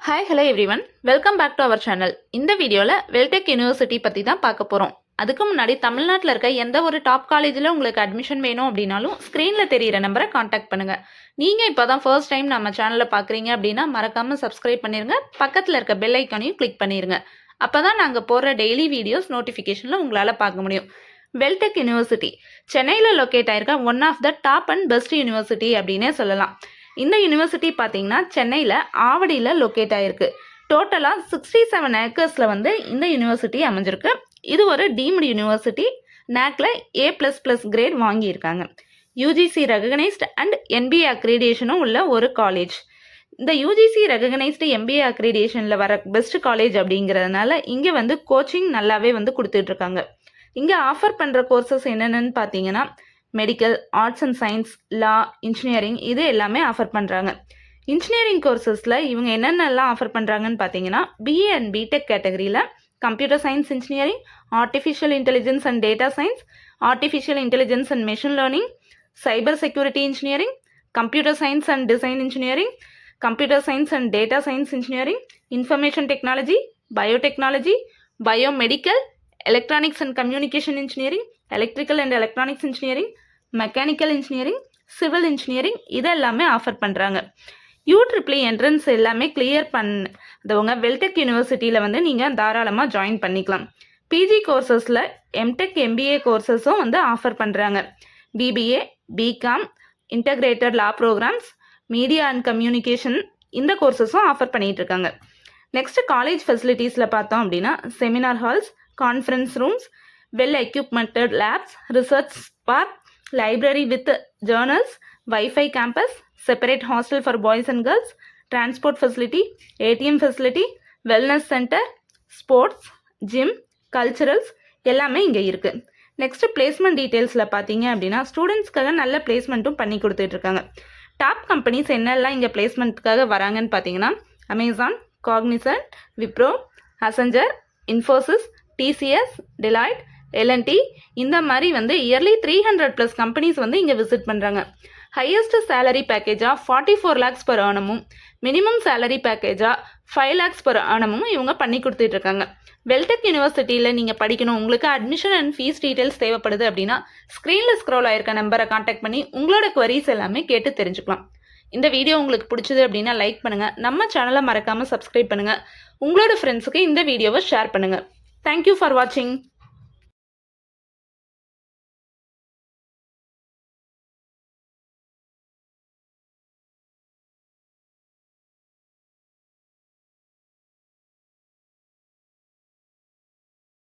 Hi hello everyone, welcome back to our channel. இந்த வீடியோவில் Vel Tech university பற்றி தான் பார்க்க போகிறோம். அதுக்கு முன்னாடி தமிழ்நாட்டில் இருக்க எந்த ஒரு டாப் காலேஜில் உங்களுக்கு அட்மிஷன் வேணும் அப்படின்னாலும் ஸ்க்ரீனில் தெரியிற நம்பரை காண்டாக்ட் பண்ணுங்கள். நீங்கள் இப்போ தான் ஃபர்ஸ்ட் டைம் நம்ம சேனலில் பார்க்குறீங்க அப்படின்னா மறக்காமல் சப்ஸ்கிரைப் பண்ணிடுங்க. பக்கத்தில் இருக்க பெல் ஐக்கானையும் கிளிக் பண்ணிடுங்க. அப்போ தான் நாங்கள் போடுற டெய்லி வீடியோஸ் நோட்டிஃபிகேஷனில் உங்களால் பார்க்க முடியும். வெல்டெக் யூனிவர்சிட்டி சென்னையில் லொக்கேட் ஆயிருக்க one of the top and best university அப்படின்னே சொல்லலாம். இந்த யூனிவர்சிட்டி பார்த்தீங்கன்னா சென்னையில் ஆவடியில் லொக்கேட் ஆகிருக்கு. டோட்டலாக 67 ஏக்கர்ஸில் வந்து இந்த யூனிவர்சிட்டி அமைஞ்சிருக்கு. இது ஒரு டீம்டு யூனிவர்சிட்டி. NACல A++ கிரேட் வாங்கியிருக்காங்க. UGC ரெகனைஸ்டு அண்ட் NBA அக்ரிடேஷனும் உள்ள ஒரு காலேஜ். இந்த UGC ரெகனைஸ்டு MBA அக்ரிடேஷனில் வர பெஸ்ட் காலேஜ் அப்படிங்கிறதுனால இங்கே வந்து கோச்சிங் நல்லாவே வந்து கொடுத்துட்ருக்காங்க. இங்கே ஆஃபர் பண்ணுற கோர்சஸ் என்னென்னு பார்த்தீங்கன்னா medical, arts and science, law, engineering இது எல்லாமே ஆஃபர் பண்ணுறாங்க. இன்ஜினியரிங் கோர்சஸில் இவங்க என்னென்னலாம் ஆஃபர் பண்ணுறாங்கன்னு பார்த்தீங்கன்னா BA அண்ட் BTech கேட்டகரியில் computer science engineering, artificial intelligence and data science, artificial intelligence and machine learning, cyber security engineering, computer science and design engineering, computer science and data science engineering, information technology, biotechnology, biomedical, electronics and communication engineering, electrical and electronics engineering, mechanical engineering, civil engineering இதெல்லாமே offer பண்ணுறாங்க. UEEE entrance எல்லாமே clear பண்ணதவங்க வெல்டெக் யூனிவர்சிட்டியில் வந்து நீங்கள் தாராளமாக join பண்ணிக்கலாம். PG கோர்சஸில் MTech MBA கோர்சஸும் வந்து ஆஃபர் பண்ணுறாங்க. BBA, BCom, integrated law programs, media and communication இந்த கோர்சஸும் ஆஃபர் பண்ணிகிட்டு இருக்காங்க. நெக்ஸ்ட் காலேஜ் ஃபெசிலிட்டிஸில் பார்த்தோம் அப்படின்னா seminar halls, conference rooms, well equipmented labs, research park, library with journals, Wi-Fi campus, separate hostel for boys and girls, transport facility, ATM facility, wellness center, sports, gym, culturals எல்லாமே இங்கே இருக்குது. Next placement டீட்டெயில்ஸில் பார்த்தீங்க அப்படின்னா ஸ்டூடெண்ட்ஸ்க்காக நல்ல பிளேஸ்மெண்ட்டும் பண்ணி கொடுத்துட்ருக்காங்க. Top companies என்னெல்லாம் இங்கே பிளேஸ்மெண்ட்டுக்காக வராங்கன்னு பார்த்தீங்கன்னா Amazon, Cognizant, Wipro, Accenture, Infosys, TCS, Deloitte, L&T இந்த மாதிரி வந்து இயர்லி 300+ கம்பெனிஸ் வந்து இங்கே விசிட் பண்ணுறாங்க. ஹையஸ்ட் சேலரி பேக்கேஜாக 44 lakhs per annum, minimum salary பேக்கேஜாக 5 lakhs per annum இவங்க பண்ணி கொடுத்துட்ருக்காங்க. வெல்டெக் யூனிவர்சிட்டியில் நீங்கள் படிக்கணும், உங்களுக்கு அட்மிஷன் அண்ட் ஃபீஸ் டீட்டெயில்ஸ் தேவைப்படுது அப்படின்னா ஸ்க்ரீனில் ஸ்க்ரோல் ஆயிருக்க நம்பரை காண்டாக்ட் பண்ணி உங்களோட குவரிஸ் எல்லாமே கேட்டு தெரிஞ்சுக்கலாம். இந்த வீடியோ உங்களுக்கு பிடிச்சது அப்படின்னா லைக் பண்ணுங்கள், நம்ம சேனலை மறக்காமல் சப்ஸ்கிரைப் பண்ணுங்கள், உங்களோட ஃப்ரெண்ட்ஸுக்கு இந்த வீடியோவை ஷேர் பண்ணுங்கள். Thank you for watching.